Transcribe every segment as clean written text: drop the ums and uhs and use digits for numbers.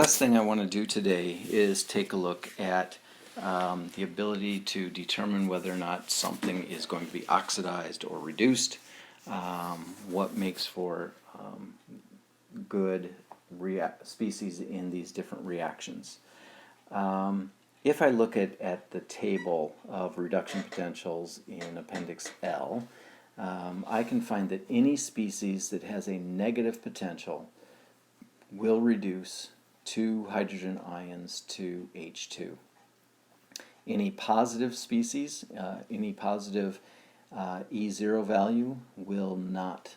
last thing I want to do today is take a look at the ability to determine whether or not something is going to be oxidized or reduced, what makes for good species in these different reactions. If I look at the table of reduction potentials in Appendix L, I can find that any species that has a negative potential will reduce 2 hydrogen ions to H2. Any positive species, any positive E0 value will not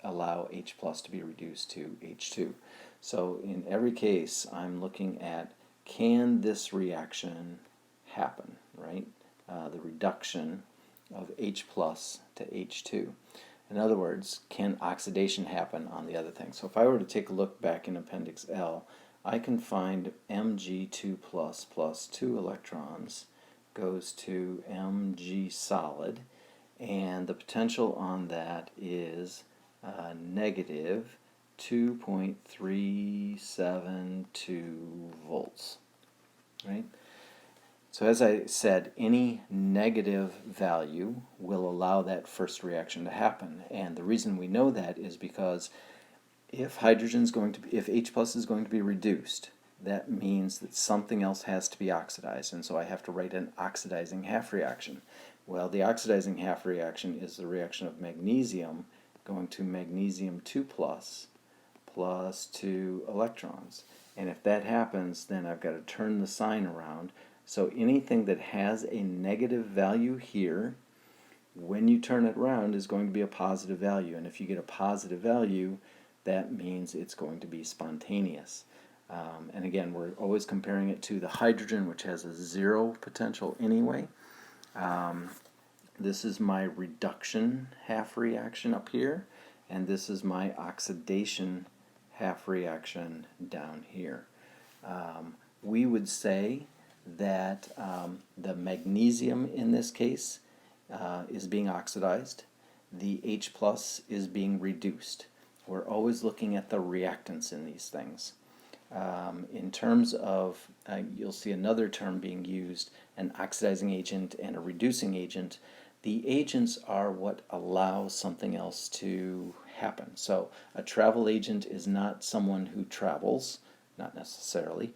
allow H plus to be reduced to H2. So in every case, I'm looking at, can this reaction happen, right? The reduction of H plus to H2. In other words, can oxidation happen on the other thing? So if I were to take a look back in Appendix L, I can find Mg2 plus 2 electrons goes to Mg solid, and the potential on that is negative 2.372 volts, right? So as I said, any negative value will allow that first reaction to happen. And the reason we know that is because if if H plus is going to be reduced, that means that something else has to be oxidized. And so I have to write an oxidizing half reaction. Well, the oxidizing half reaction is the reaction of magnesium going to magnesium 2 plus 2 electrons. And if that happens, then I've got to turn the sign around. So anything that has a negative value here, when you turn it around, is going to be a positive value. And if you get a positive value, that means it's going to be spontaneous. And again, we're always comparing it to the hydrogen, which has a 0 potential anyway. This is my reduction half reaction up here, and this is my oxidation half reaction down here. We would say that the magnesium in this case is being oxidized. The H plus is being reduced. We're always looking at the reactants in these things. In terms of, you'll see another term being used, an oxidizing agent and a reducing agent. The agents are what allows something else to happen. So a travel agent is not someone who travels, not necessarily.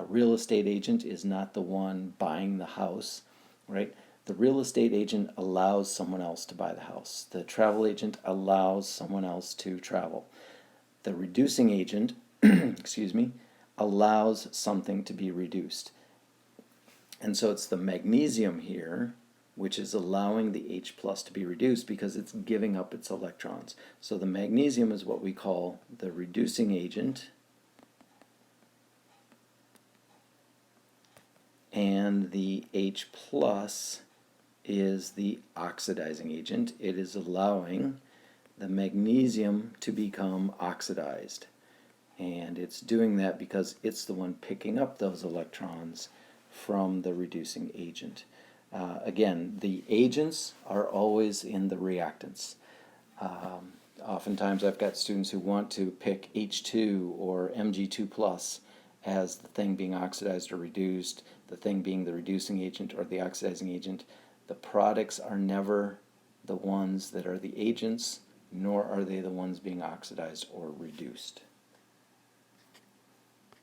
Real estate agent is not the one buying the house, right? The real estate agent allows someone else to buy the house. The travel agent allows someone else to travel. The reducing agent, excuse me, allows something to be reduced. And so it's the magnesium here which is allowing the H plus to be reduced because it's giving up its electrons. So the magnesium is what we call the reducing agent, and the H plus is the oxidizing agent. It is allowing the magnesium to become oxidized. And it's doing that because it's the one picking up those electrons from the reducing agent. Again, the agents are always in the reactants. Oftentimes I've got students who want to pick H2 or Mg2 plus as the thing being oxidized or reduced, the thing being the reducing agent or the oxidizing agent. The products are never the ones that are the agents, nor are they the ones being oxidized or reduced.